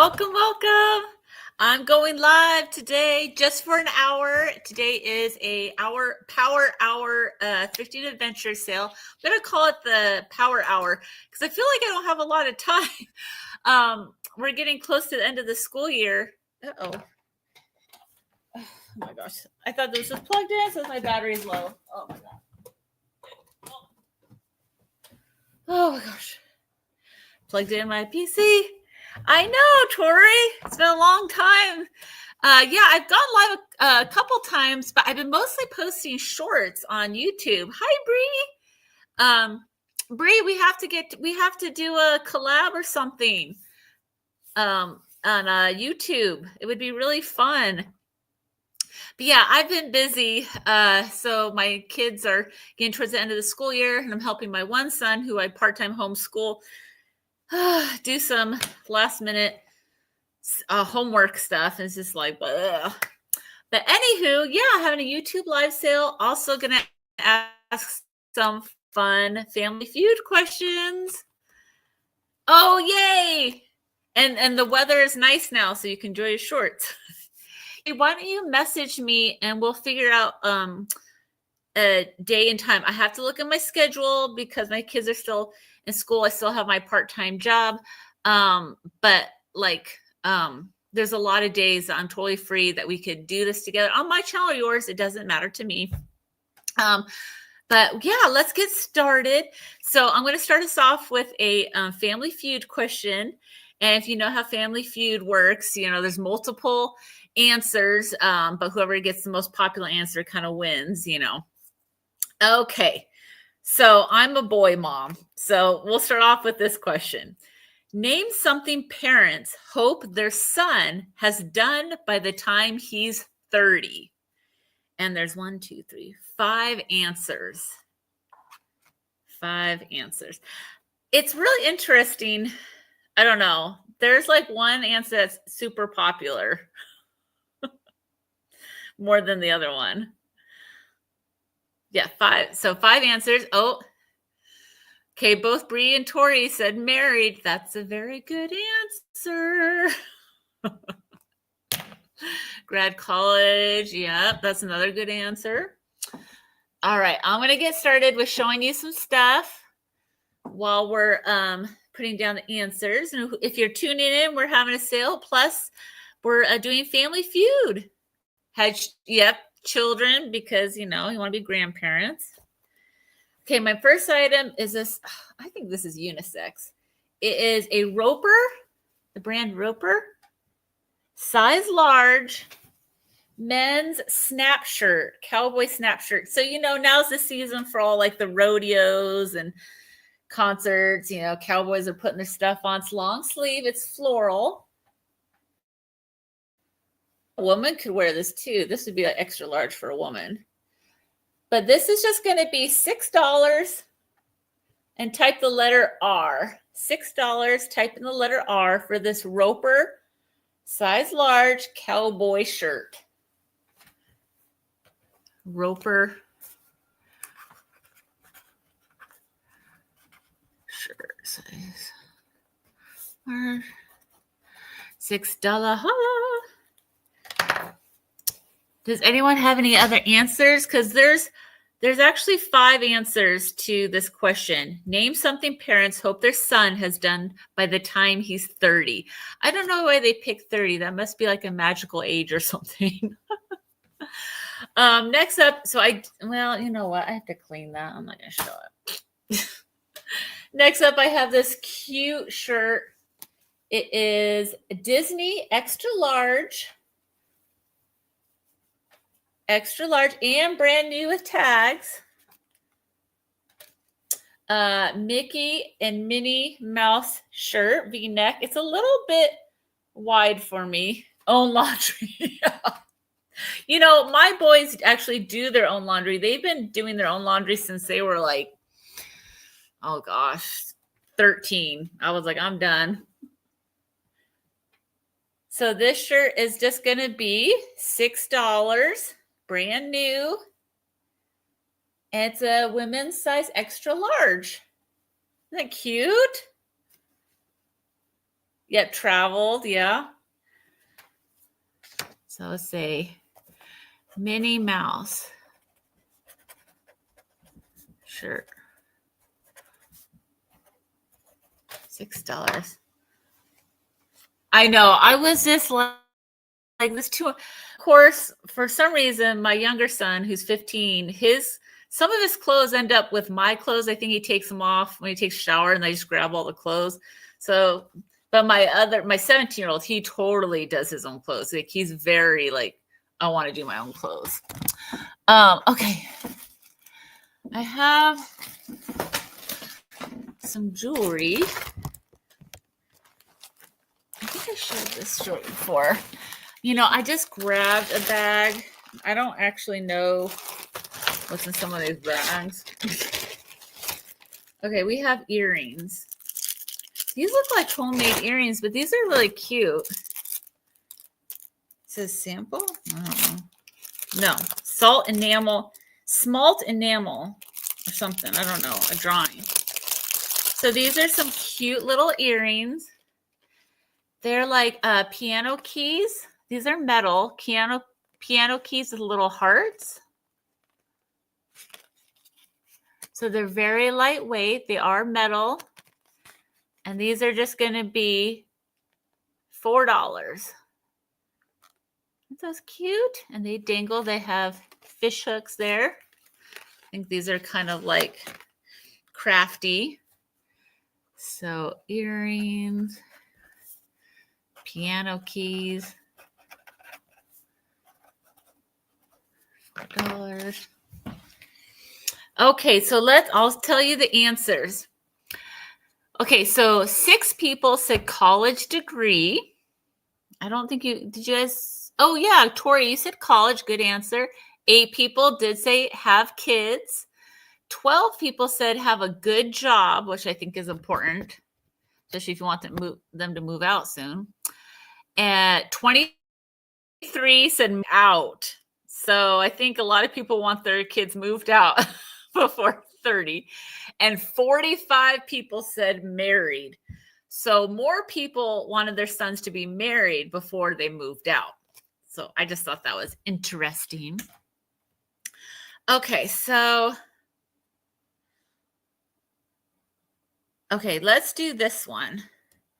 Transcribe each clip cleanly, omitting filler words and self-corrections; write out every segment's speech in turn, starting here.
Welcome, welcome. I'm going live today just for an hour. Today is a power hour Thrifting Adventures sale. I'm going to call it the power hour because I feel like I don't have a lot of time. We're getting close to the end of the school year. Uh-oh. Oh my gosh. I thought this was plugged in, so my battery's low. Oh my God. Oh my gosh. Plugged in my PC. I know, Tori. It's been a long time. Yeah, I've gone live a couple times, but I've been mostly posting shorts on YouTube. Hi, Bree. Bree, we have to do a collab or something on YouTube. It would be really fun. But yeah, I've been busy. So my kids are getting towards the end of the school year, and I'm helping my one son, who I part-time homeschool, do some last minute homework stuff. And it's just like, ugh. But anywho, yeah, having a YouTube live sale. Also gonna ask some fun Family Feud questions. Oh, yay! And the weather is nice now, so you can enjoy your shorts. Hey, why don't you message me and we'll figure out a day and time. I have to look at my schedule because my kids are still in school. I still have my part-time job. But there's a lot of days that I'm totally free that we could do this together on my channel or yours. It doesn't matter to me. But yeah, let's get started. So I'm going to start us off with a Family Feud question. And if you know how Family Feud works, there's multiple answers, but whoever gets the most popular answer kind of wins, Okay, so I'm a boy mom. So we'll start off with this question. Name something parents hope their son has done by the time he's 30. And there's 5 answers. 5 answers. It's really interesting. I don't know. There's like one answer that's super popular more than the other one. Yeah, 5. So 5 answers. Oh, okay. Both Bree and Tori said married. That's a very good answer. Grad college. Yeah, that's another good answer. All right. I'm going to get started with showing you some stuff while we're putting down the answers. And if you're tuning in, we're having a sale. Plus, we're doing Family Feud. Yep, children, because, you want to be grandparents. Okay, my first item is this. I think this is unisex. It is a Roper, the brand Roper, size large, men's snap shirt, cowboy snap shirt. So, now's the season for all like the rodeos and concerts. Cowboys are putting their stuff on. It's long sleeve. It's floral. A woman could wear this too. This would be like extra large for a woman. But this is just going to be $6 and type the letter R. $6, type in the letter R for this Roper size large cowboy shirt. Roper shirt size. $6. Holla. Does anyone have any other answers? Because there's actually 5 answers to this question. Name something parents hope their son has done by the time he's 30. I don't know why they picked 30. That must be like a magical age or something. Next up, you know what? I have to clean that. I'm not going to show it. Next up, I have this cute shirt. It is Disney extra large and brand new with tags. Mickey and Minnie Mouse shirt, V-neck. It's a little bit wide for me. Own laundry. My boys actually do their own laundry. They've been doing their own laundry since they were like, oh gosh, 13. I was like, I'm done. So this shirt is just going to be $6. Brand new. It's a women's size extra large. Isn't that cute? Yep, traveled. Yeah. So let's say Minnie Mouse shirt. $6. I know. I was just like this too. Of course, for some reason, my younger son, who's 15, some of his clothes end up with my clothes. I think he takes them off when he takes a shower, and I just grab all the clothes. So, but my 17-year-old, he totally does his own clothes. Like he's very like, I want to do my own clothes. Okay. I have some jewelry. I think I showed this story before. You know, I just grabbed a bag. I don't actually know what's in some of these bags. Okay, we have earrings. These look like homemade earrings, but these are really cute. It says sample? I don't know. No, smalt enamel or something. I don't know, a drawing. So these are some cute little earrings. They're like piano keys. These are metal piano keys with little hearts. So they're very lightweight. They are metal. And these are just going to be $4. Aren't those cute? And they dangle. They have fish hooks there. I think these are kind of like crafty. So earrings, piano keys, $4. Okay, so I'll tell you the answers. Okay, so 6 people said college degree. I don't think did you guys? Oh yeah, Tori, you said college, good answer. 8 people did say have kids. 12 people said have a good job, which I think is important, especially if you want them to move out soon. And 23 said out. So I think a lot of people want their kids moved out before 30. And 45 people said married. So more people wanted their sons to be married before they moved out. So I just thought that was interesting. Okay, let's do this one.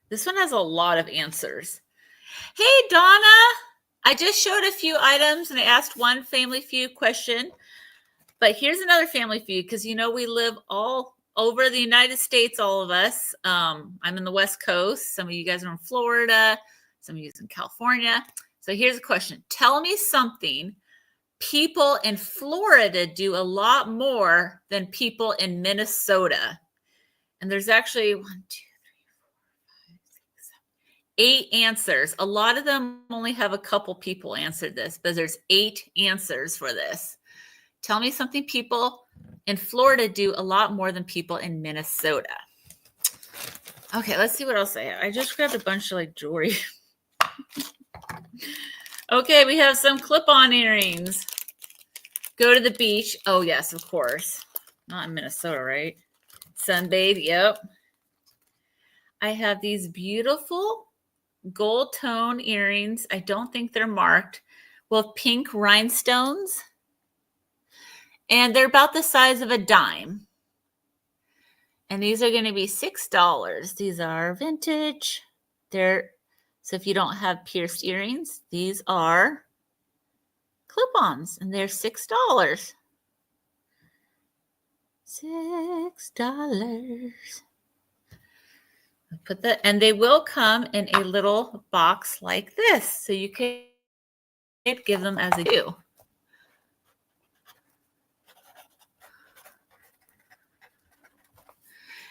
This one has a lot of answers. Hey, Donna. I just showed a few items and I asked one Family Feud question. But here's another Family Feud because, you know, we live all over the United States, all of us. I'm in the West Coast. Some of you guys are in Florida. Some of you are in California. So here's a question. Tell me something people in Florida do a lot more than people in Minnesota. And there's actually 1, 2, 3, 4, 5, 6, 7, 8 answers. A lot of them only have a couple people answered this, but there's 8 answers for this. Tell me something people in Florida do a lot more than people in Minnesota. Okay, let's see what else I have. I just grabbed a bunch of like jewelry. Okay, we have some clip-on earrings. Go to the beach. Oh, yes, of course. Not in Minnesota, right? Sunbathe, yep. I have these beautiful gold tone earrings. I don't think they're marked. With pink rhinestones. And they're about the size of a dime. And these are going to be $6. These are vintage. So if you don't have pierced earrings, these are clip-ons, and they're $6. $6. Put that, and they will come in a little box like this, so you can give them as a gift.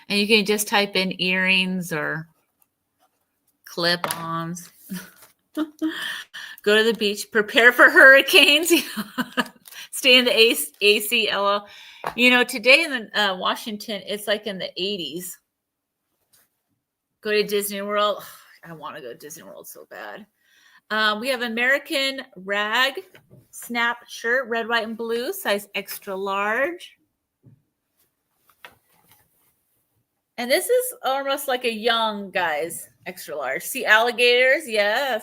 And you can just type in earrings or clip-ons. Go to the beach. Prepare for hurricanes. Stay in the AC. You know, today in Washington, it's like in the 80s. Go to Disney World. I want to go to Disney World so bad. We have American Rag Snap shirt, red, white, and blue, size extra large. And this is almost like a young guy's extra large. See alligators? Yes.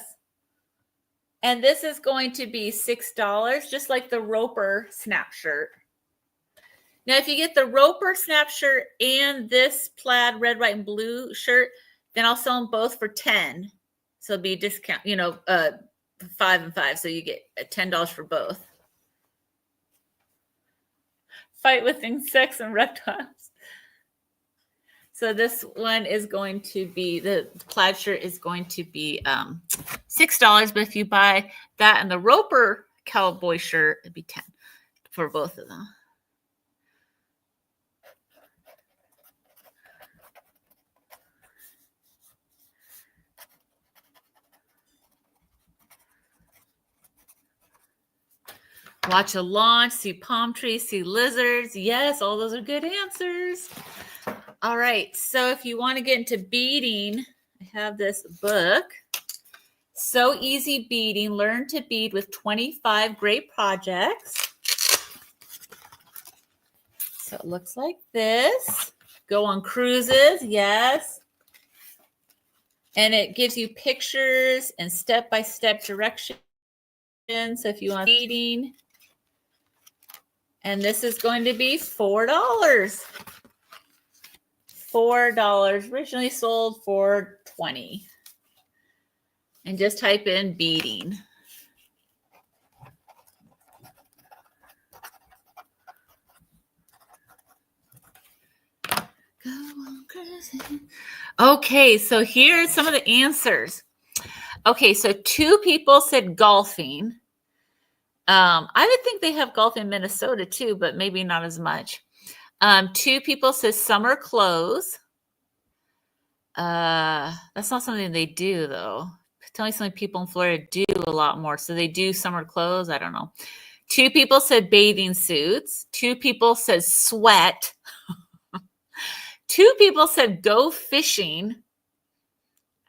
And this is going to be $6, just like the Roper snap shirt. Now, if you get the Roper snap shirt and this plaid red, white, and blue shirt, then I'll sell them both for $10. So it'll be a discount, 5 and 5. So you get $10 for both. Fight with insects and reptiles. So this one is going to be, the plaid shirt is going to be $6. But if you buy that and the Roper cowboy shirt, it'd be $10 for both of them. Watch a launch, see palm trees, see lizards. Yes, all those are good answers. All right, so if you want to get into beading, I have this book, So Easy Beading, Learn to Bead with 25 Great Projects. So it looks like this. Go on cruises, yes. And it gives you pictures and step-by-step directions. So if you want beading, and this is going to be $4. $4. Originally sold for $20. And just type in beading. Go on crazy. Okay, so here's some of the answers. Okay, so 2 people said golfing. I would think they have golf in Minnesota too, but maybe not as much. 2 people says summer clothes. That's not something they do though. Tell me something people in Florida do a lot more. So they do summer clothes. I don't know. 2 people said bathing suits. 2 people said sweat. 2 people said go fishing.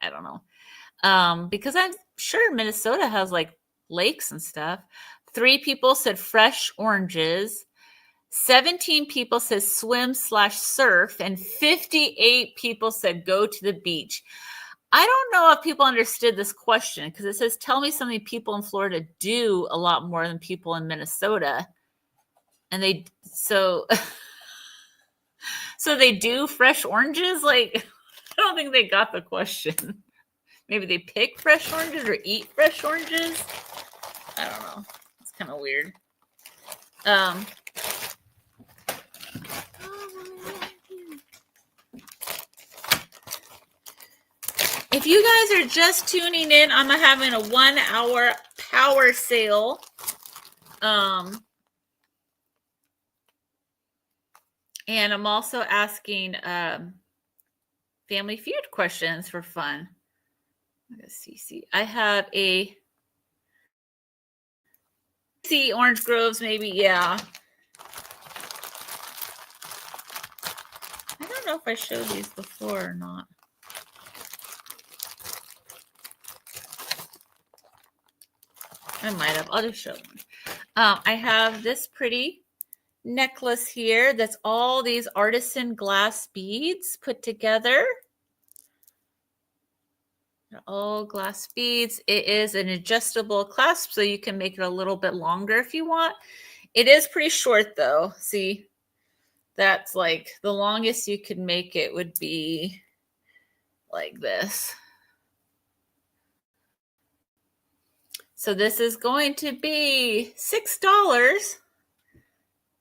I don't know. Because I'm sure Minnesota has like lakes and stuff. 3 people said fresh oranges. 17 people said swim/surf, and 58 people said go to the beach. I don't know if people understood this question because it says, tell me something people in Florida do a lot more than people in Minnesota. And so they do fresh oranges? Like, I don't think they got the question. Maybe they pick fresh oranges or eat fresh oranges. I don't know. It's kind of weird. If you guys are just tuning in, I'm having a 1-hour power sale. And I'm also asking Family Feud questions for fun. Let's see. I have a Orange Groves, maybe, yeah. I don't know if I showed these before or not. I might have. I'll just show them. I have this pretty necklace here that's all these artisan glass beads put together. All glass beads. It is an adjustable clasp, so you can make it a little bit longer if you want. It is pretty short though. See, that's like the longest you could make it would be like this. So this is going to be $6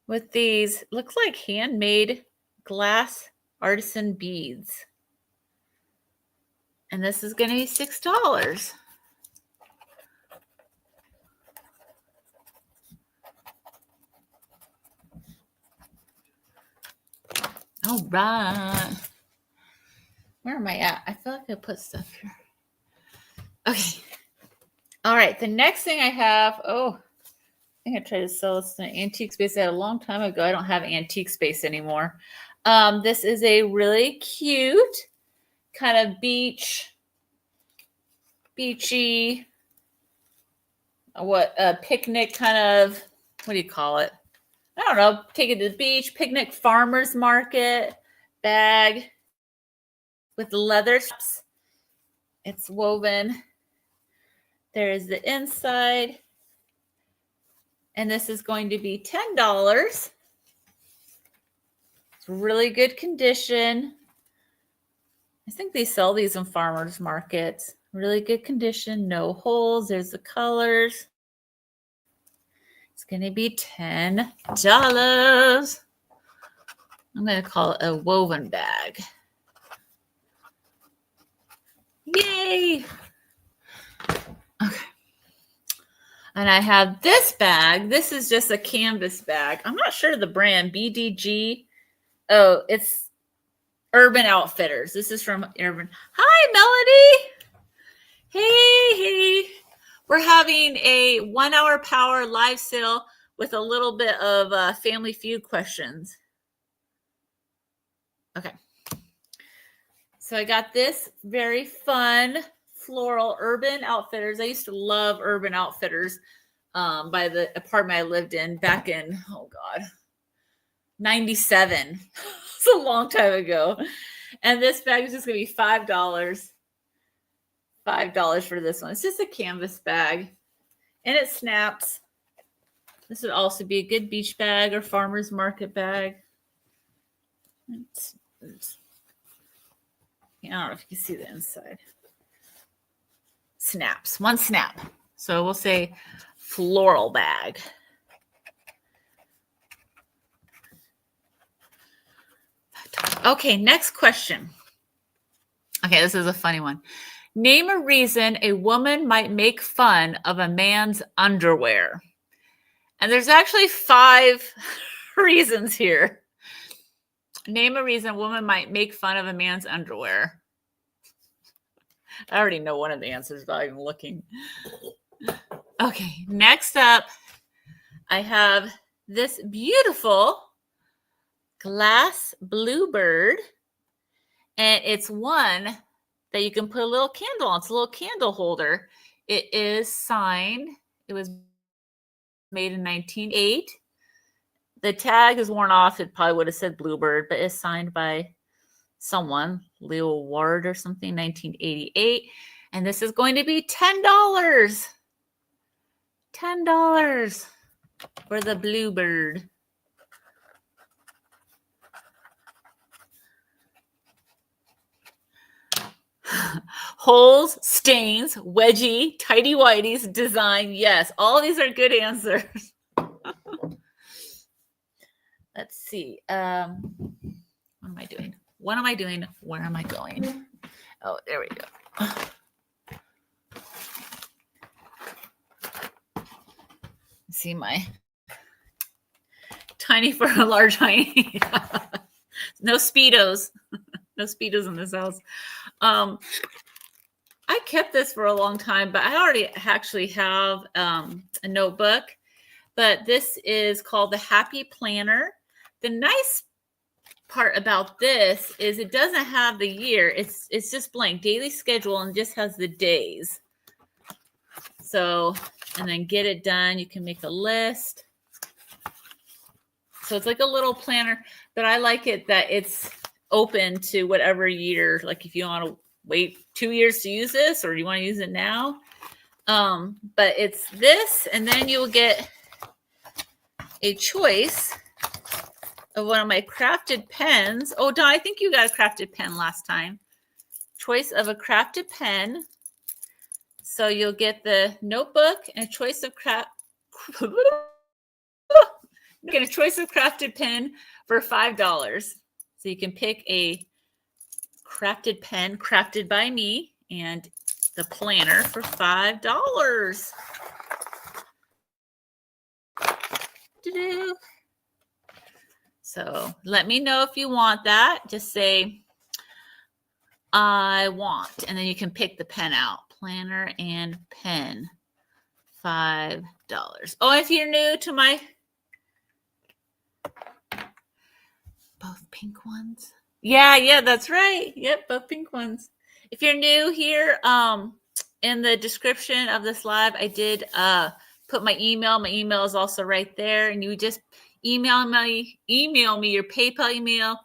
with these, looks like handmade glass artisan beads. And this is going to be $6. All right. Where am I at? I feel like I put stuff here. Okay. All right. The next thing I have, I think I tried to sell this in an antique space. I had a long time ago. I don't have antique space anymore. This is a really cute kind of beachy, picnic kind of, what do you call it? I don't know. Take it to the beach, picnic, farmer's market bag. with leather straps. It's woven. There is the inside. And this is going to be $10. It's really good condition. I think they sell these in farmers markets. Really good condition, no holes. There's the colors. It's going to be $10. I'm going to call it a woven bag. Yay! Okay. And I have this bag. This is just a canvas bag. I'm not sure the brand, BDG. Oh, it's Urban Outfitters. This is from Urban. Hi, Melody. Hey. We're having a 1 hour power live sale with a little bit of Family Feud questions. Okay. So I got this very fun floral Urban Outfitters. I used to love Urban Outfitters by the apartment I lived in back in, 97. It's a long time ago. And this bag is just going to be $5. $5 for this one. It's just a canvas bag. And it snaps. This would also be a good beach bag or farmer's market bag. I don't know if you can see the inside. Snaps. One snap. So we'll say floral bag. Okay, next question. Okay, this is a funny one. Name a reason a woman might make fun of a man's underwear. And there's actually 5 reasons here. Name a reason a woman might make fun of a man's underwear. I already know one of the answers without even looking. Okay, next up, I have this beautiful glass bluebird. And it's one that you can put a little candle on. It's a little candle holder. It is signed. It was made in 1908. The tag is worn off. It probably would have said Bluebird, but it's signed by someone, Leo Ward or something, 1988. And this is going to be $10. $10 for the Bluebird. Holes, stains, wedgie, tidy whities, design. Yes, all these are good answers. Let's see. What am I doing? What am I doing? Where am I going? Oh, there we go. See my tiny for a large tiny. No Speedos. No Speedos in this house. I kept this for a long time, but I already actually have a notebook. But this is called the Happy Planner. The nice part about this is it doesn't have the year. It's just blank, daily schedule, and just has the days. So, and then get it done. You can make a list. So it's like a little planner, but I like it that it's open to whatever year. Like if you want to wait 2 years to use this, or you want to use it now. But it's this, and then you'll get a choice of one of my crafted pens. Oh, Don, I think you got a crafted pen last time. Choice of a crafted pen. So you'll get the notebook and a choice of get a choice of crafted pen for $5. So you can pick a crafted pen crafted by me and the planner for $5. So let me know if you want that. Just say, I want, and then you can pick the pen out. Planner and pen, $5. Oh, if you're new to my, both pink ones. Yeah, that's right. Yep, both pink ones. If you're new here, in the description of this live, I did put my email. My email is also right there, and you just email me your PayPal email,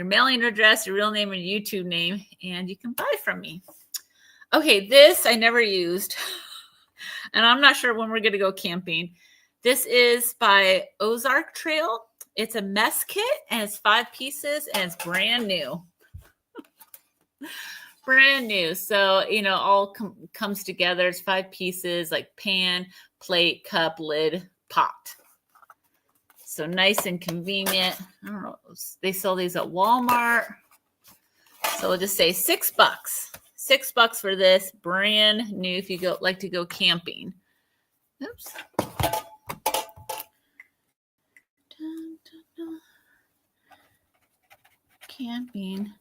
your mailing address, your real name, and YouTube name, and you can buy from me. Okay, this I never used, and I'm not sure when we're going to go camping. This is by Ozark Trail. It's a mess kit, and it's 5 pieces, and it's brand new. Brand new. So, all comes together. It's 5 pieces, like pan, plate, cup, lid, pot. So nice and convenient. I don't know. They sell these at Walmart. So we'll just say $6. $6 for this, brand new if you like to go camping. Oops. Camping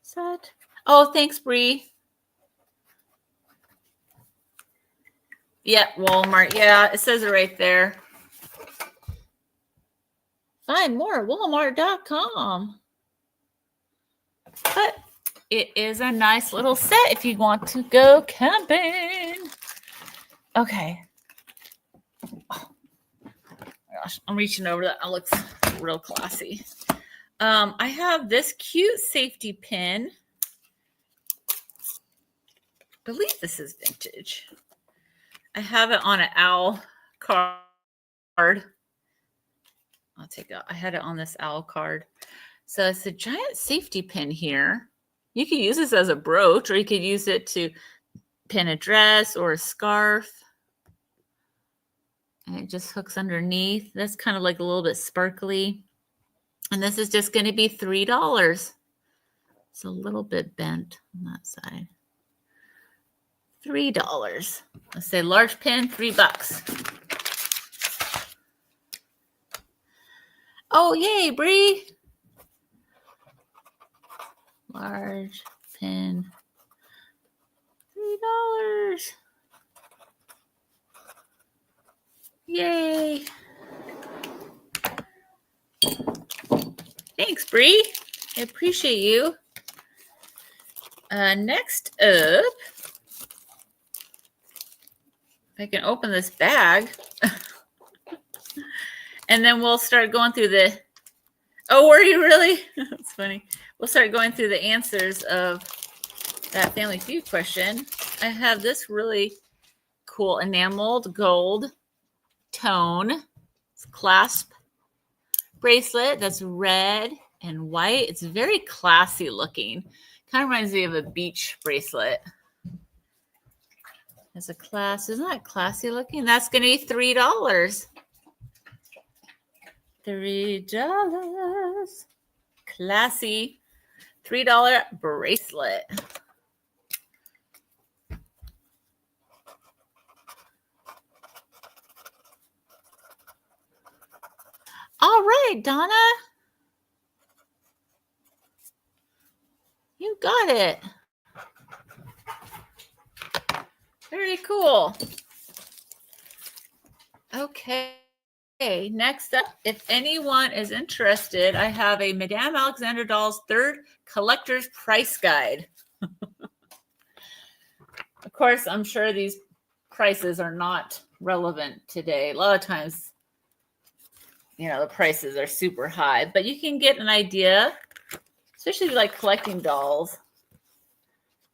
set. Oh, thanks, Bree. Yeah, Walmart. Yeah, it says it right there. Find more at walmart.com. But it is a nice little set if you want to go camping. Okay. Oh my gosh, I'm reaching over that. It looks real classy. I have this cute safety pin. I believe this is vintage. I have it on an owl card. I'll take it. I had it on this owl card. So it's a giant safety pin here. You could use this as a brooch, or you could use it to pin a dress or a scarf. And it just hooks underneath. That's kind of like a little bit sparkly. And this is just going to be $3. It's a little bit bent on that side. $3. Let's say large pin, $3. Oh, yay, Bree. Large pin, $3. Yay. Thanks, Bree. I appreciate you. Next up, if I can open this bag. And then we'll start going through the, oh, were you really? That's funny. We'll start going through the answers of that Family Feud question. I have this really cool enameled gold tone clasp bracelet that's red and white. It's very classy looking. Kind of reminds me of a beach bracelet. As a class, isn't that classy looking? That's going to be $3. $3. Classy. $3 bracelet. All right, Donna. You got it. Very cool. Okay. Next up, if anyone is interested, I have a Madame Alexander Doll's 3rd collector's price guide. Of course, I'm sure these prices are not relevant today. A lot of times, the prices are super high, but you can get an idea, especially if you like collecting dolls,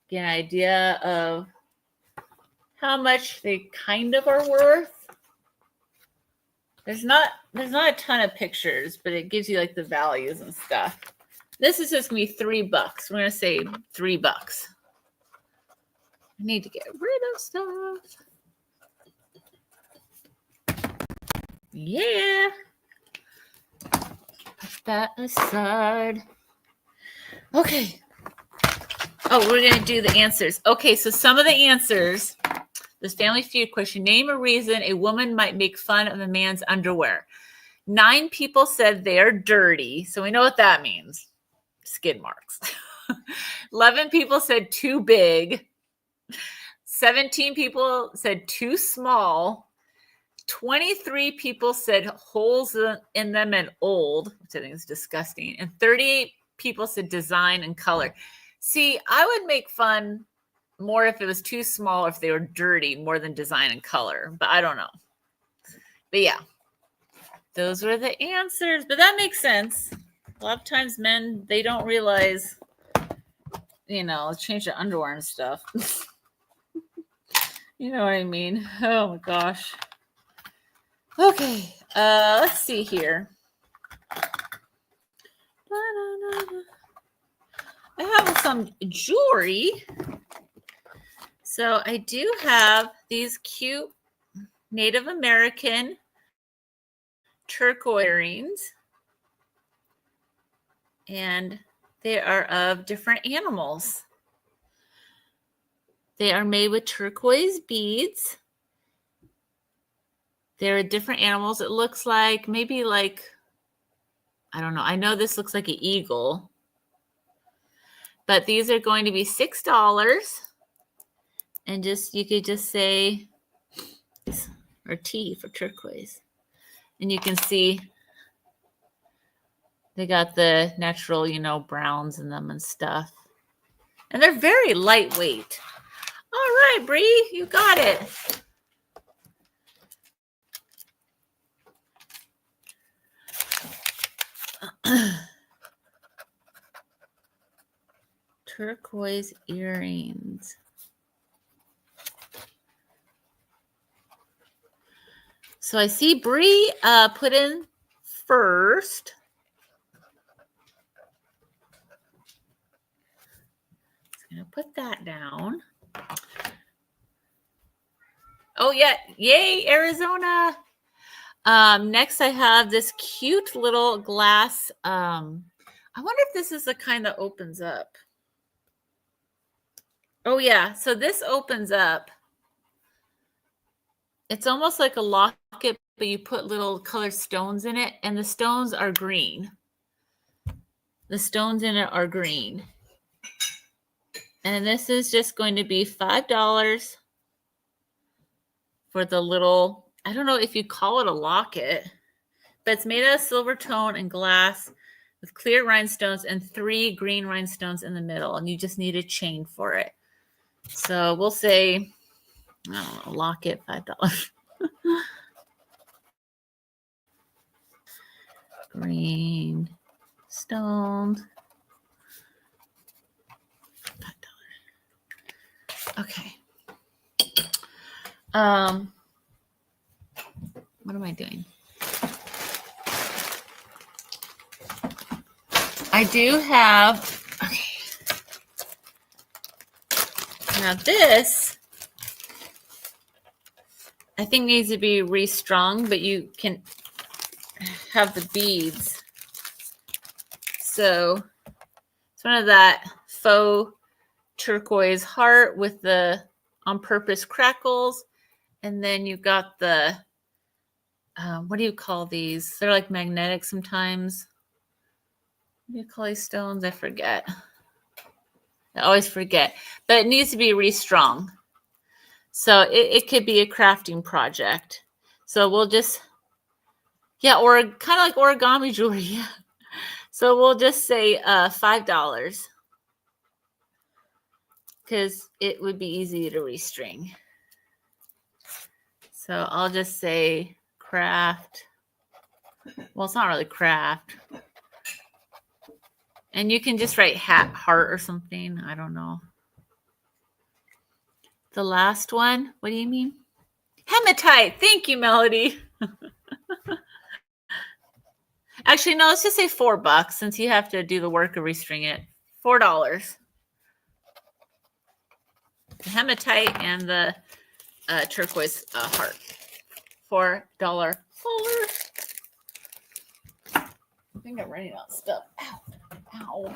get an idea of how much they kind of are worth. There's not a ton of pictures, but it gives you like the values and stuff. This is just going to be $3. We're going to say $3. I need to get rid of stuff. Yeah. Put that aside. Okay. Oh, we're going to do the answers. Okay, so some of the answers. This Family Feud question. Name a reason a woman might make fun of a man's underwear. 9 people said they're dirty. So we know what that means. Skid marks. 11 people said too big. 17 people said too small. 23 people said holes in them and old, which I think is disgusting. And 38 people said design and color. See, I would make fun more if it was too small, if they were dirty, more than design and color. But I don't know. But yeah, those were the answers. But that makes sense. A lot of times men, they don't realize, change their underwear and stuff. You know what I mean? Oh my gosh. Okay, let's see here. I have some jewelry. So I do have these cute Native American turquoise earrings. And they are of different animals. They are made with turquoise beads. They're different animals. It looks like maybe like, I don't know. I know this looks like an eagle. But these are going to be $6. And you could just say, or T for turquoise. And you can see they got the natural, browns in them and stuff. And they're very lightweight. All right, Bree, you got it. Turquoise earrings. So I see Bree put in first. I'm going to put that down. Oh, yeah. Yay, Arizona. Next, I have this cute little glass. I wonder if this is the kind that opens up. Oh, yeah. So this opens up. It's almost like a locket, but you put little colored stones in it, and the stones are green. The stones in it are green. And this is just going to be $5 for the little, I don't know if you call it a locket, but it's made out of silver tone and glass with clear rhinestones and 3 green rhinestones in the middle. And you just need a chain for it. So we'll say, I don't know, locket, $5. Green stones. $5. Okay. What am I doing? I do have, okay. Now this, I think needs to be restrung, but you can have the beads. So it's one of that faux turquoise heart with the on-purpose crackles. And then you've got the, what do you call these? They're like magnetic sometimes. What do you call these stones? I forget. I always forget. But it needs to be restrung. So it could be a crafting project. So we'll just, yeah, or kind of like origami jewelry. Yeah. So we'll just say $5 because it would be easy to restring. So I'll just say craft. Well, it's not really craft. And you can just write heart or something. I don't know. The last one, what do you mean? Hematite. Thank you, Melody. Actually, no, let's just say $4 since you have to do the work of restring it. $4. The hematite and the turquoise heart. $4. I think I'm running out of stuff. Ow.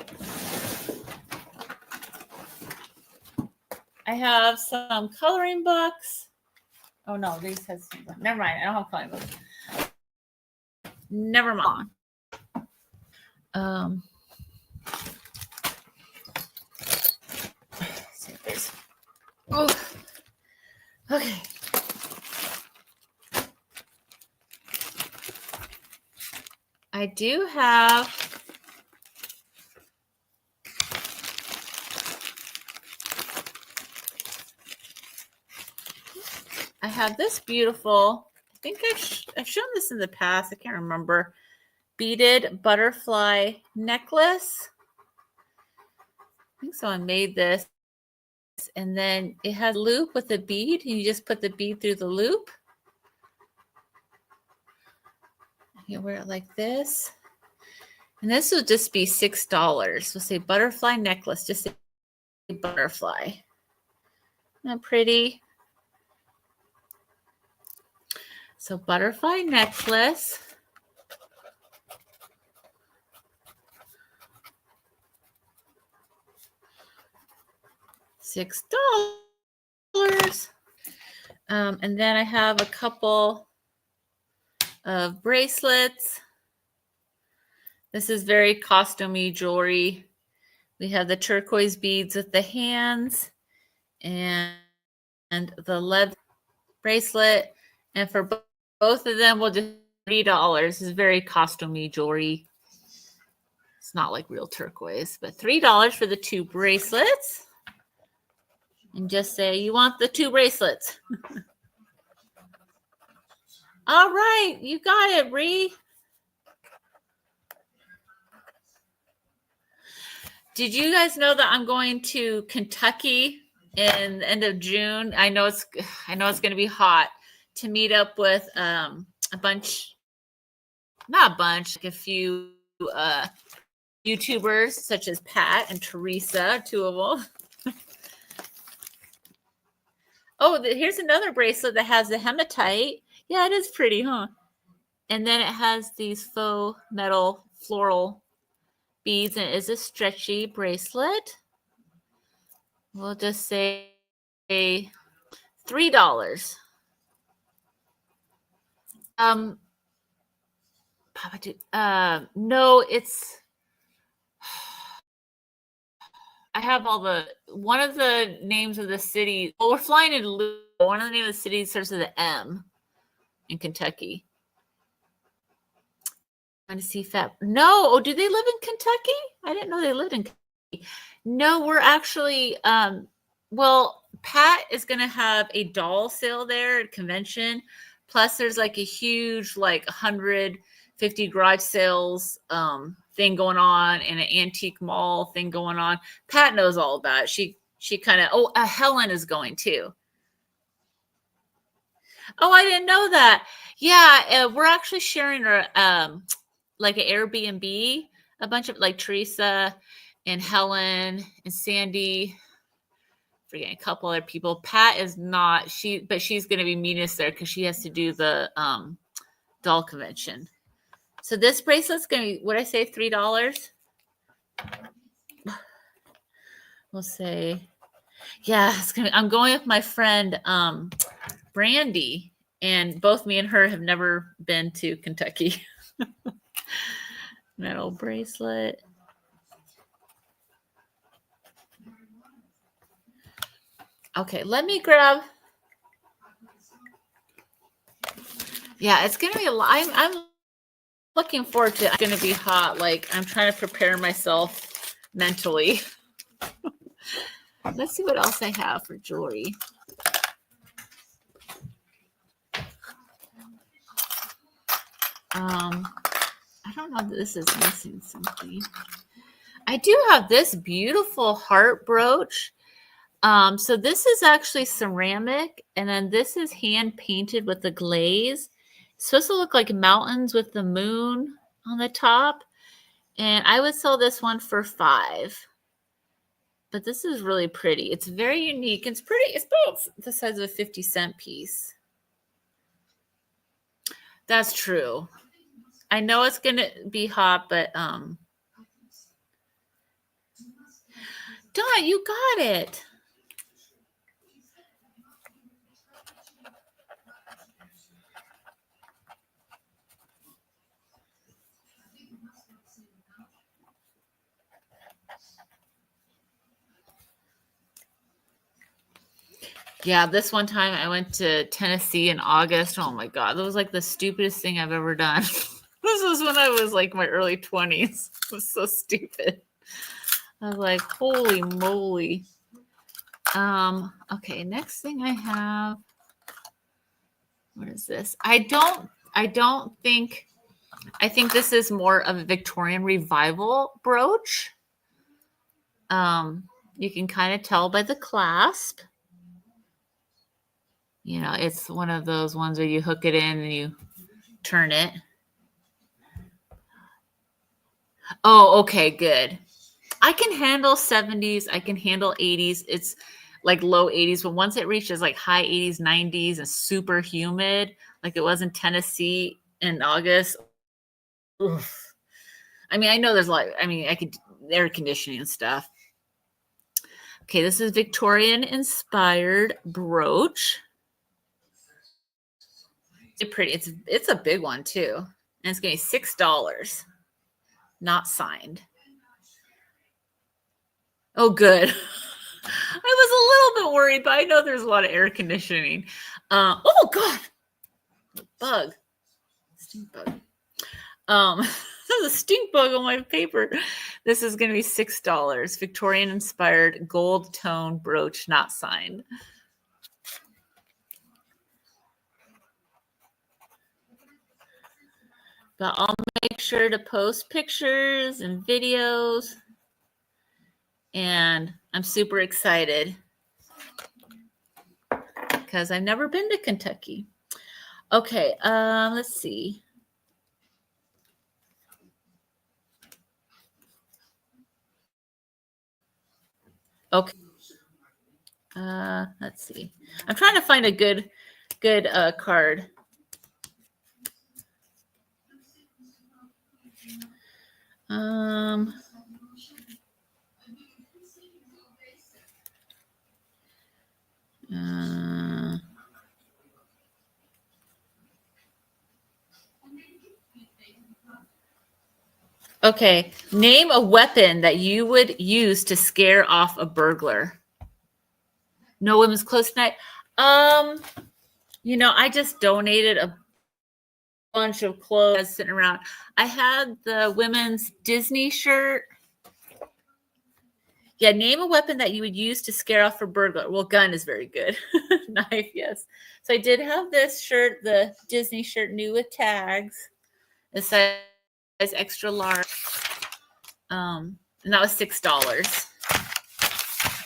I have some coloring books. Oh no, these has never mind. I don't have coloring books. Never mind. Oh, okay. I do have this beautiful, I think I've shown this in the past. I can't remember. beaded butterfly necklace. I think someone made this. And then it has a loop with a bead. You just put the bead through the loop. You wear it like this. And this will just be $6. We'll say butterfly necklace. Just say butterfly. Isn't that pretty? So butterfly necklace. $6. And then I have a couple of bracelets. This is very costumey jewelry. We have the turquoise beads with the hands and the leather bracelet. And for both of them, we'll just $3. This is very costumey jewelry. It's not like real turquoise, but $3 for the 2 bracelets. And just say you want the 2 bracelets. All right, you got it, Bree. Did you guys know that I'm going to Kentucky in the end of June? I know it's going to be hot, to meet up with a few YouTubers such as Pat and Teresa, 2 of them. Oh, here's another bracelet that has the hematite. Yeah, it is pretty, huh? And then it has these faux metal floral beads, and it is a stretchy bracelet. We'll just say $3. No, it's I have one of the names of the city. Well, we're flying in Louisville. One of the names of the cities starts with an M in Kentucky. I'm trying to see if that. No. Oh, do they live in Kentucky? I didn't know they lived in Kentucky. No, we're actually, well, Pat is going to have a doll sale there at convention. Plus, there's like a huge, like 150 garage sales thing going on, and an antique mall thing going on. Pat knows all about it. She kind of, Helen is going too. Oh, I didn't know that. Yeah, we're actually sharing our like an Airbnb, a bunch of like Teresa and Helen and Sandy, forgetting a couple other people. Pat is not, but she's going to be meeting us there because she has to do the doll convention. So this bracelet's going to be, what I say, $3? We'll say, yeah, it's gonna. I'm going with my friend Brandy, and both me and her have never been to Kentucky. Metal bracelet. Okay, let me grab. Yeah, it's gonna be a lot. I'm looking forward to it. It's gonna be hot. Like, I'm trying to prepare myself mentally. Let's see what else I have for jewelry. I don't know that this is missing something. I do have this beautiful heart brooch. So this is actually ceramic, and then this is hand painted with the glaze. It's supposed to look like mountains with the moon on the top. And I would sell this one for $5. But this is really pretty. It's very unique. It's pretty. It's about the size of a 50-cent piece. That's true. I know it's going to be hot, but Dawn, you got it. Yeah, this one time I went to Tennessee in August. Oh my God, that was like the stupidest thing I've ever done. This was when I was like my early 20s. It was so stupid. I was like, holy moly. Okay, next thing I have. What is this? I don't think I think this is more of a Victorian revival brooch. You can kind of tell by the clasp. You know, it's one of those ones where you hook it in and you turn it. Oh, okay, good. I can handle 70s. I can handle 80s. It's like low 80s, but once it reaches like high 80s, 90s, and super humid, like it was in Tennessee in August. Oof. I mean, I know there's a lot. I mean, I could air conditioning and stuff. Okay, this is Victorian inspired brooch. It's pretty. It's a big one too, and it's gonna be $6. Not signed. Oh, good. I was a little bit worried, but I know there's a lot of air conditioning. Oh God, bug, stink bug. There's a stink bug on my paper. This is going to be $6. Victorian inspired gold tone brooch, not signed. But I'll make sure to post pictures and videos. And I'm super excited because I've never been to Kentucky. Okay, let's see. Okay. Let's see. I'm trying to find a good card. Okay, name a weapon that you would use to scare off a burglar. No women's clothes tonight. You know, I just donated a bunch of clothes sitting around. I had the women's Disney shirt. Yeah, name a weapon that you would use to scare off a burglar. Well, gun is very good. Knife, yes. So I did have this shirt, the Disney shirt, new with tags, the size extra large. And that was $6.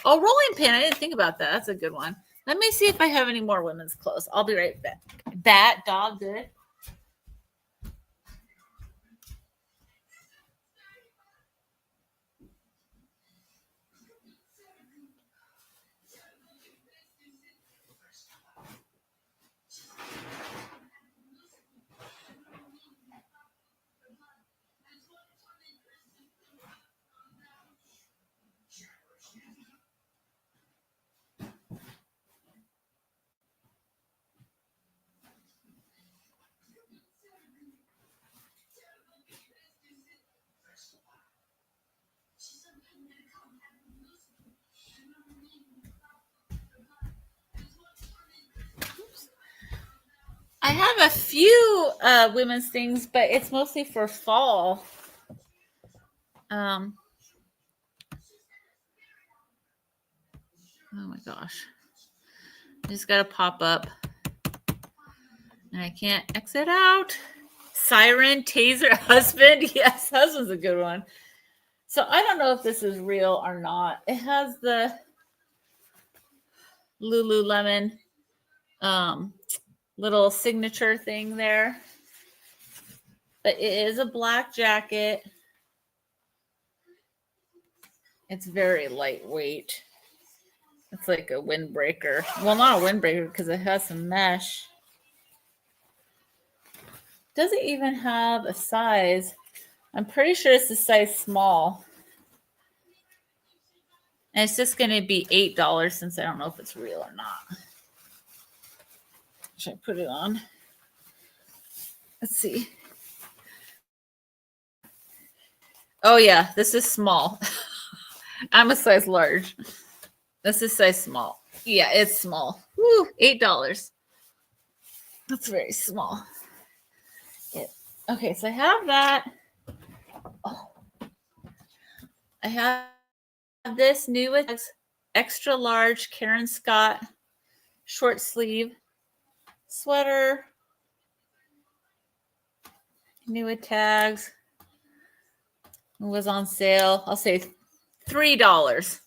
Oh, rolling pin. I didn't think about that. That's a good one. Let me see if I have any more women's clothes. I'll be right back. Bat, dog, good. I have a few women's things, but it's mostly for fall. Oh my gosh. I just got to pop up. And I can't exit out. Siren, taser, husband. Yes, husband's a good one. So I don't know if this is real or not. It has the Lululemon little signature thing there. But it is a black jacket. It's very lightweight. It's like a windbreaker. Well, not a windbreaker because it has some mesh. Does it even have a size? I'm pretty sure it's a size small. And it's just going to be $8 since I don't know if it's real or not. Should I put it on? Let's see. Oh, yeah, this is small. I'm a size large. This is size small. Yeah, it's small. Woo, $8. That's very small. Yeah. Okay, so I have that. Oh. I have this new extra large Karen Scott short sleeve sweater. New tags. It was on sale. I'll say $3.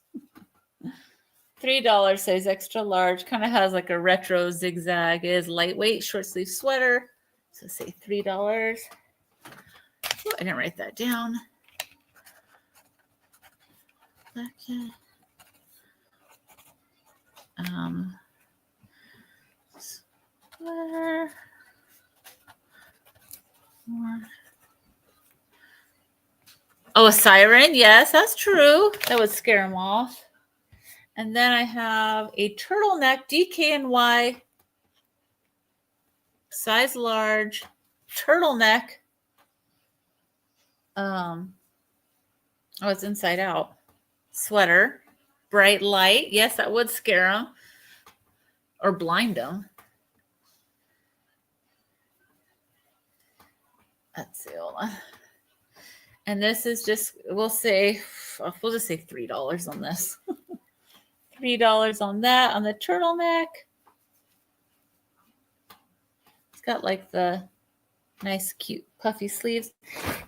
$3 size extra large. Kind of has like a retro zigzag. It is lightweight short sleeve sweater. So say $3. Oh, I didn't write that down. Okay. Sweater. More. Oh, a siren. Yes, that's true. That would scare him off. And then I have a turtleneck DKNY size large turtleneck. Oh, it's inside out. Sweater. Bright light. Yes, that would scare him or blind him. Let's see. Hold on. And this is just, we'll just say $3 on this. $3 on that, on the turtleneck. It's got like the nice, cute, puffy sleeves.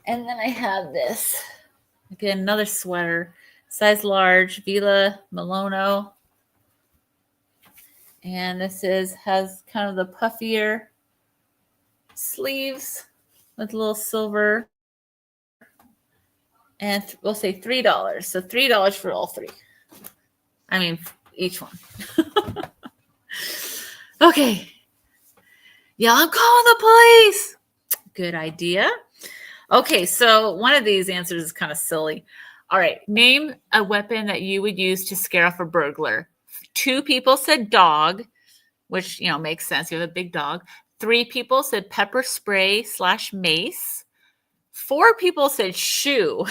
And then I have this. Again, another sweater. Size large, Vila Milano. And this has kind of the puffier sleeves with a little silver. And we'll say $3. So $3 for all three. I mean, each one. Okay. Yeah, I'm calling the police. Good idea. Okay, so one of these answers is kind of silly. All right, name a weapon that you would use to scare off a burglar. 2 people said dog, which, makes sense. You have a big dog. 3 people said pepper spray / mace. 4 people said shoe.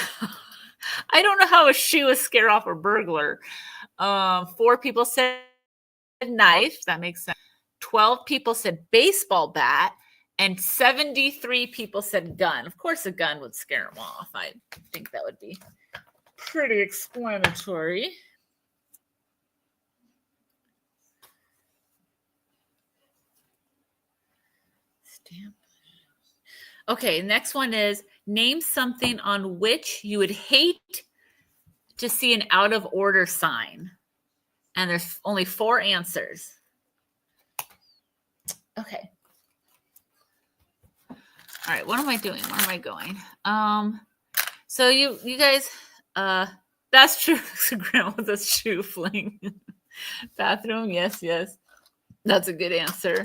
I don't know how a shoe would scare off a burglar. 4 people said knife. That makes sense. 12 people said baseball bat. And 73 people said gun. Of course, a gun would scare them off. I think that would be pretty explanatory. Stamp. Okay, next one is name something on which you would hate to see an out of order sign. And there's only 4 answers. Okay. All right, what am I doing? Where am I going? So you guys, that's true. Grandma with a shoe fling. Bathroom, yes. That's a good answer.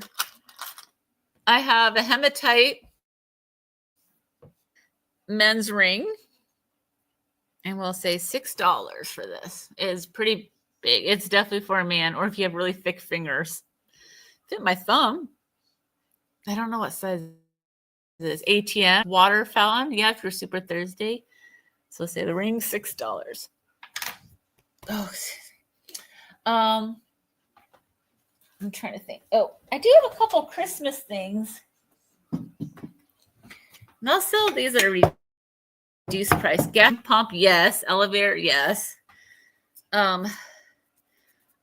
I have a hematite men's ring. And we'll say $6 for this. It is pretty big. It's definitely for a man, or if you have really thick fingers. Fit my thumb. I don't know what size this ATM water fountain. Yeah, for Super Thursday. So say the ring $6. Oh, I'm trying to think. Oh, I do have a couple Christmas things. And I'll sell these at a reduced price. Gas pump, yes. Elevator, yes. I'm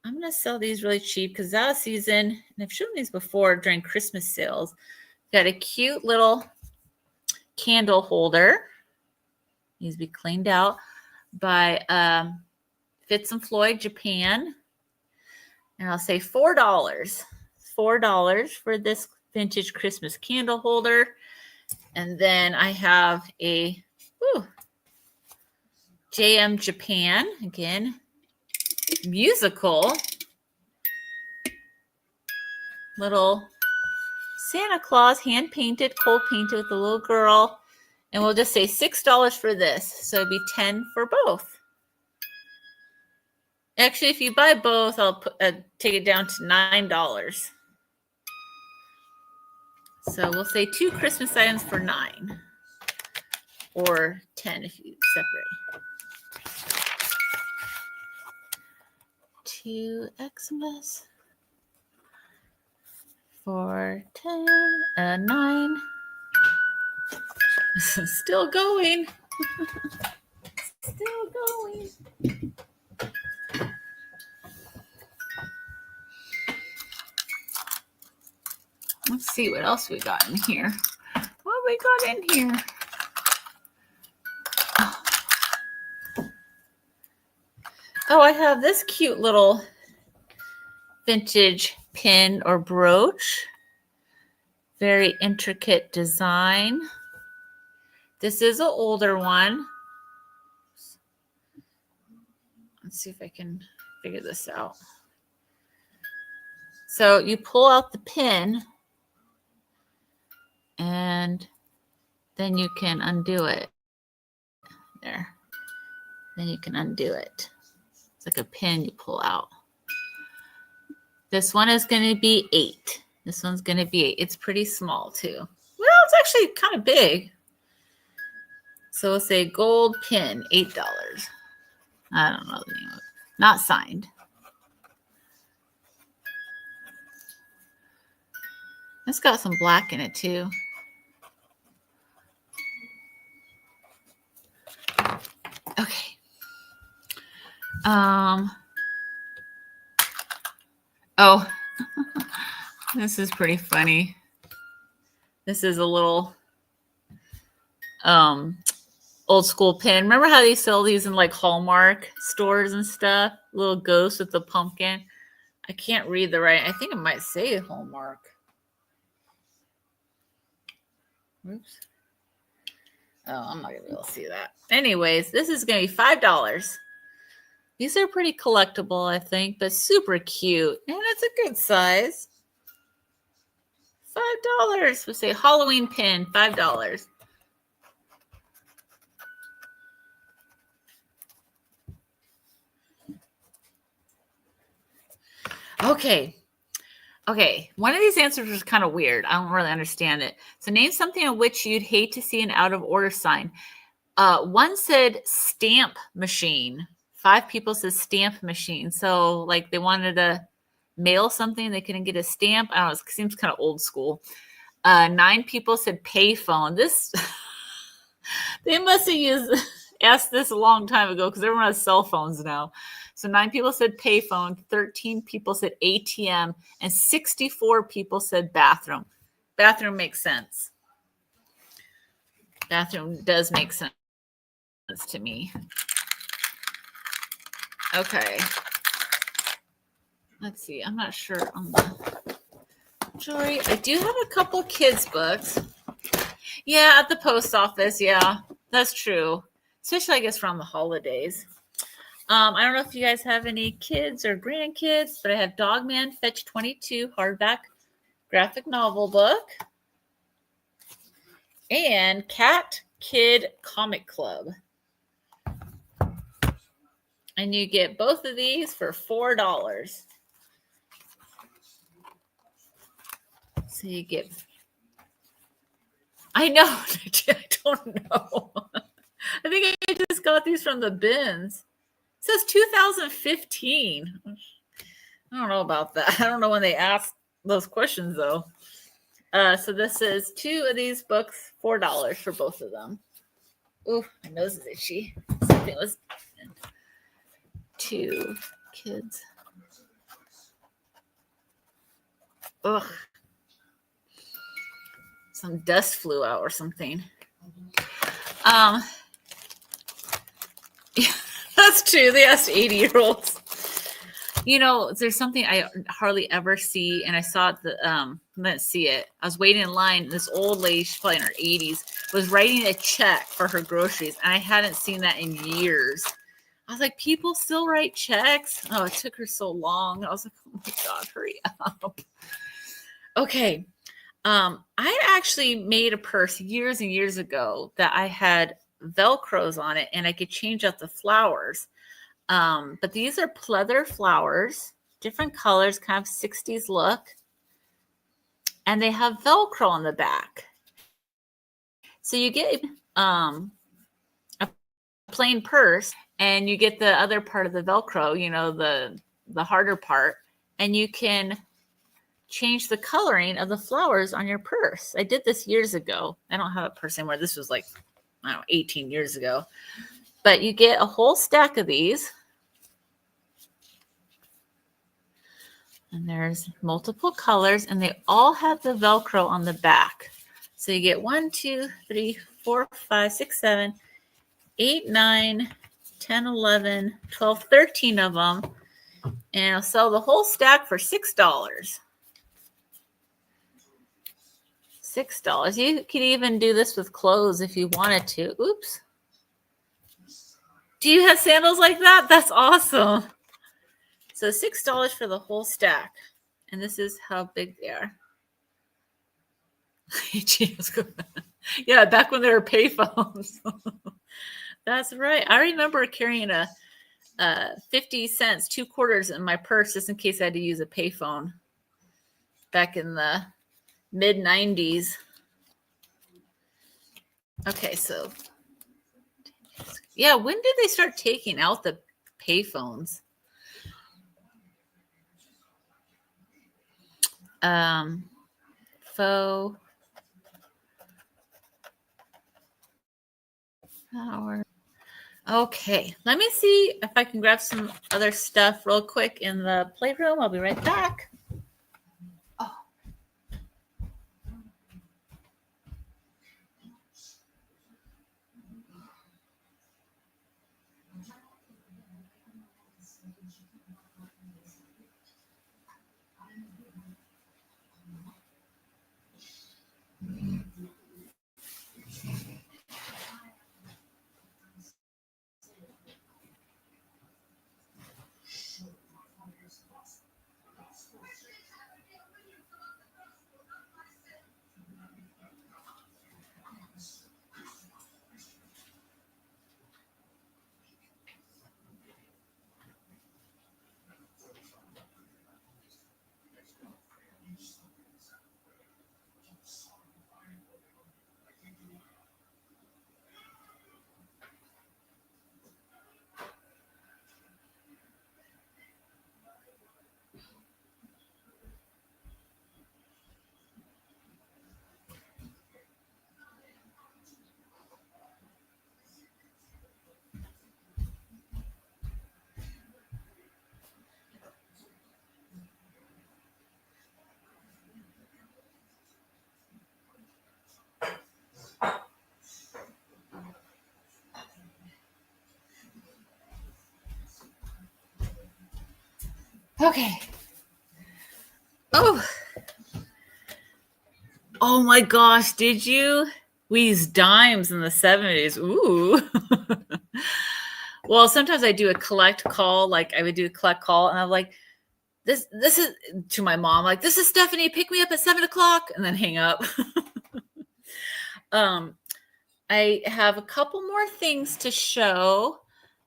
gonna sell these really cheap because it's out of season, and I've shown these before during Christmas sales. Got a cute little candle holder. Needs to be cleaned out by Fitz and Floyd, Japan. And I'll say $4. $4 for this vintage Christmas candle holder. And then I have a JM Japan, again, musical little Santa Claus, hand painted, cold painted with a little girl. And we'll just say $6 for this. So it'd be $10 for both. Actually, if you buy both, I'll take it down to $9. So we'll say 2 Christmas items for $9. Or $10 if you separate. 2 Xmas for $9. Still going. Still going. Let's see what else we got in here. What we got in here? Oh, I have this cute little vintage pin or brooch. Very intricate design. This is an older one. Let's see if I can figure this out. So you pull out the pin and then you can undo it. There. Then you can undo it. It's like a pin you pull out. This one is going to be 8. This one's going to be 8. It's pretty small too. Well, it's actually kind of big. So we'll say gold pin, $8. I don't know the name of it. Not signed. It's got some black in it too. Okay. Oh, this is pretty funny. This is a little old school pin. Remember how they sell these in like Hallmark stores and stuff? Little ghost with the pumpkin. I can't read the right. I think it might say Hallmark. Oops. Oh, I'm not going to be able to see that. Anyways, this is going to be $5. These are pretty collectible, I think, but super cute. And it's a good size. $5. We'll say Halloween pin, $5. Okay. One of these answers was kind of weird. I don't really understand it. So name something in which you'd hate to see an out of order sign. One said stamp machine. 5 people said stamp machine. So like they wanted to mail something. They couldn't get a stamp. I don't know. It seems kind of old school. 9 people said payphone. This, they must have asked this a long time ago because everyone has cell phones now. So 9 people said payphone, 13 people said ATM, and 64 people said bathroom. Bathroom makes sense. Bathroom does make sense to me. Okay. Let's see. I'm not sure on the jewelry. I do have a couple kids' books. Yeah, at the post office. Yeah, that's true. Especially, I guess, around the holidays. I don't know if you guys have any kids or grandkids, but I have Dogman Fetch 22 hardback graphic novel book and Cat Kid Comic Club. And you get both of these for $4. So you get, I know, I don't know. I think I just got these from the bins. It says 2015. I don't know about that. I don't know when they asked those questions though. So this is 2 of these books, $4 for both of them. Ooh, my nose is itchy. Something was 2 kids. Ugh. Some dust flew out or something. That's true. They asked 80-year-olds. You know, there's something I hardly ever see, and I saw it. I didn't see it. I was waiting in line. This old lady, she's probably in her 80s, was writing a check for her groceries, and I hadn't seen that in years. I was like, people still write checks? Oh, it took her so long. I was like, oh my God, hurry up. Okay. I actually made a purse years and years ago that I had Velcros on it, and I could change out the flowers. But these are pleather flowers, different colors, kind of 60s look. And they have Velcro on the back. So you get a plain purse, and you get the other part of the Velcro, you know, the harder part, and you can change the coloring of the flowers on your purse. I did this years ago. I don't have a purse anymore. This was like, I don't know, 18 years ago. But you get a whole stack of these. And there's multiple colors, and they all have the Velcro on the back. So you get 1, 2, 3, 4, 5, 6, 7, 8, 9, 10, 11, 12, 13 of them. And I'll sell the whole stack for $6. $6. You could even do this with clothes if you wanted to. Oops. Do you have sandals like that? That's awesome. So $6 for the whole stack. And this is how big they are. Yeah, back when there were payphones. That's right. I remember carrying a 50 cents, 2 quarters in my purse just in case I had to use a payphone back in the mid 90s. Okay, so yeah, when did they start taking out the payphones? Faux power. Okay, let me see if I can grab some other stuff real quick in the playroom. I'll be right back. Oh. Okay. Oh my gosh, did you? We used dimes in the 70s. Ooh. Well, sometimes I do a collect call. Like I would do a collect call and I'm like, this is to my mom, like, this is Stephanie, pick me up at 7:00 and then hang up. I have a couple more things to show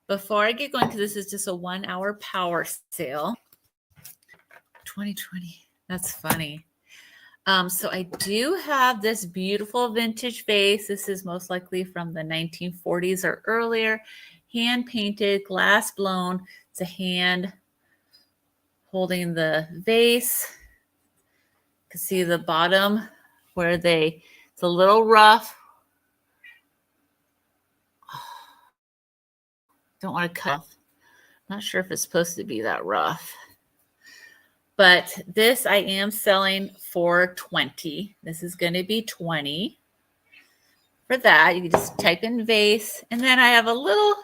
before I get going because this is just a 1-hour power sale. 2020. That's funny. So I do have this beautiful vintage vase. This is most likely from the 1940s or earlier. Hand painted, glass blown. It's a hand holding the vase. You can see the bottom where it's a little rough. Don't want to cut. Not sure if it's supposed to be that rough. But this I am selling for $20. This is going to be $20 for that. You can just type in vase. And then I have a little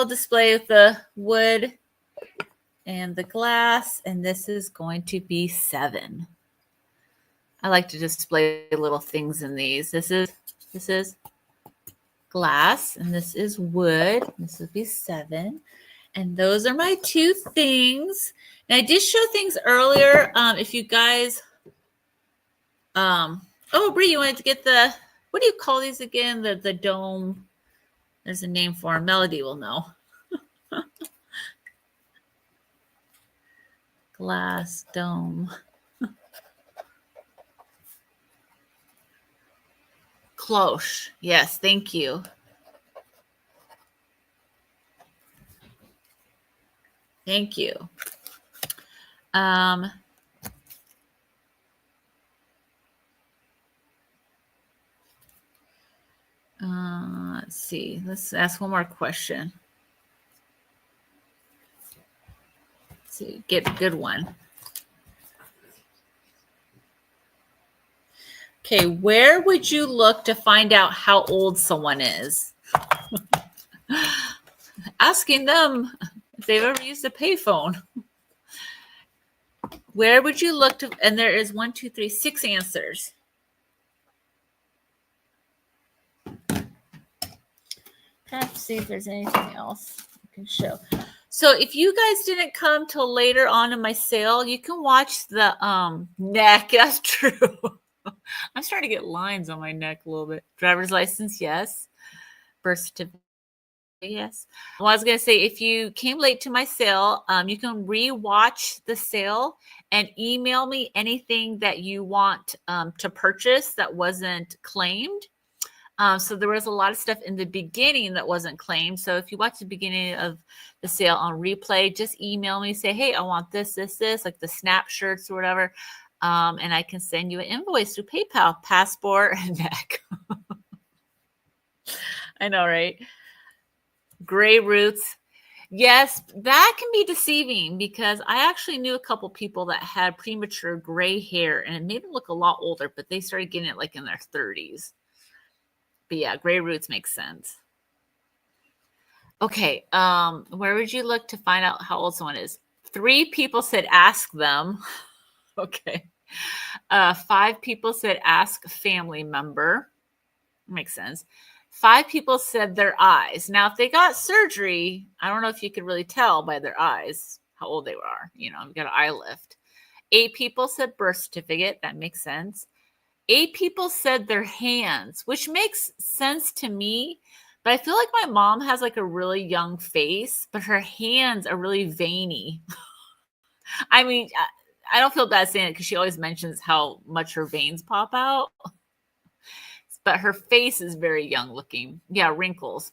display with the wood and the glass. And this is going to be $7. I like to display little things in these. This is glass and this is wood. This would be $7. And those are my 2 things. And I did show things earlier. If you guys, Bree, you wanted to get what do you call these again? The dome. There's a name for them. Melody will know. Glass dome. Cloche. Yes, thank you. Thank you. Let's see. Let's ask one more question. Let's see, get a good one. Okay, Okay, where would you look to find out how old someone is? Asking them if they've ever used a payphone. Where would you look to, and there is 1, 2, 3, 6 answers. Trying to see if there's anything else I can show. So if you guys didn't come till later on in my sale, you can watch the neck. That's true. I'm starting to get lines on my neck a little bit. Driver's license, yes. Birth certificate, yes. Well, I was going to say, if you came late to my sale, you can re-watch the sale and email me anything that you want to purchase that wasn't claimed. So there was a lot of stuff in the beginning that wasn't claimed. So if you watch the beginning of the sale on replay, just email me, say, hey, I want this, like the snap shirts or whatever. And I can send you an invoice through PayPal, passport, and neck. I know, right? Gray roots. Yes, that can be deceiving because I actually knew a couple people that had premature gray hair and it made them look a lot older, but they started getting it like in their 30s. But yeah, gray roots makes sense. Okay, where would you look to find out how old someone is? 3 people said ask them. Okay. 5 people said ask family member. Makes sense. 5 people said their eyes. Now, if they got surgery, I don't know if you could really tell by their eyes how old they are. You know, you got an eye lift. 8 people said birth certificate. That makes sense. 8 people said their hands, which makes sense to me. But I feel like my mom has like a really young face, but her hands are really veiny. I mean, I don't feel bad saying it because she always mentions how much her veins pop out. But her face is very young looking. Yeah, wrinkles.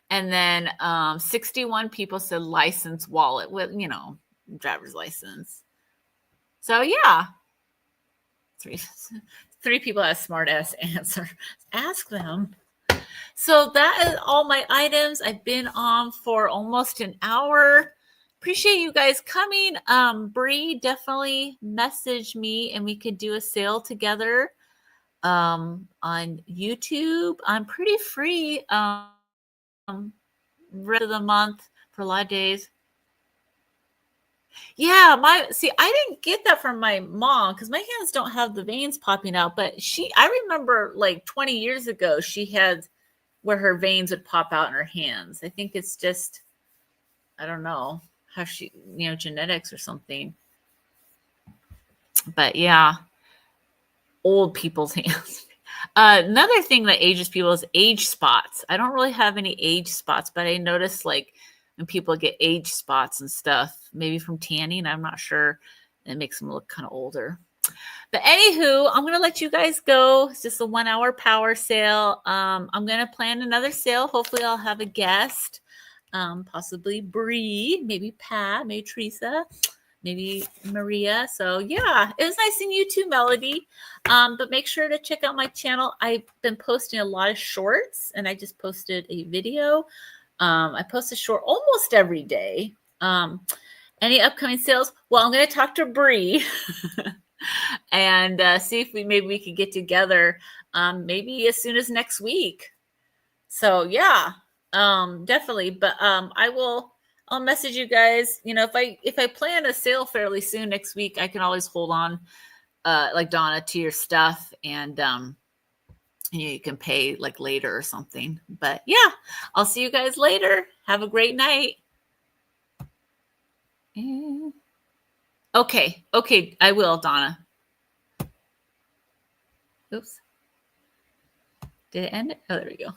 And then 61 people said license wallet with, you know, driver's license. So yeah. 3 people have smart ass answer. Ask them. So that is all my items. I've been on for almost an hour. Appreciate you guys coming. Bree, definitely message me and we could do a sale together. On YouTube, I'm pretty free rest of the month for a lot of days. Yeah, I didn't get that from my mom because my hands don't have the veins popping out, but I remember like 20 years ago, she had where her veins would pop out in her hands. I think it's just, I don't know how genetics or something. But yeah, old people's hands. Another thing that ages people is age spots. I don't really have any age spots, but I notice like when people get age spots and stuff, maybe from tanning, I'm not sure. It makes them look kind of older. But anywho, I'm going to let you guys go. It's just a 1 hour power sale. I'm going to plan another sale. Hopefully I'll have a guest, possibly Bree, maybe Pat, maybe Teresa, maybe Maria. So yeah, it was nice seeing you too, Melody. But make sure to check out my channel. I've been posting a lot of shorts and I just posted a video. I post a short almost every day. Any upcoming sales? Well, I'm going to talk to Bree and see if maybe we could get together maybe as soon as next week. So yeah, definitely. But I'll message you guys. You know, if I plan a sale fairly soon next week, I can always hold on, like Donna, to your stuff, and you can pay like later or something. But yeah, I'll see you guys later. Have a great night. Okay, I will, Donna. Oops. Did it end? Oh, there we go.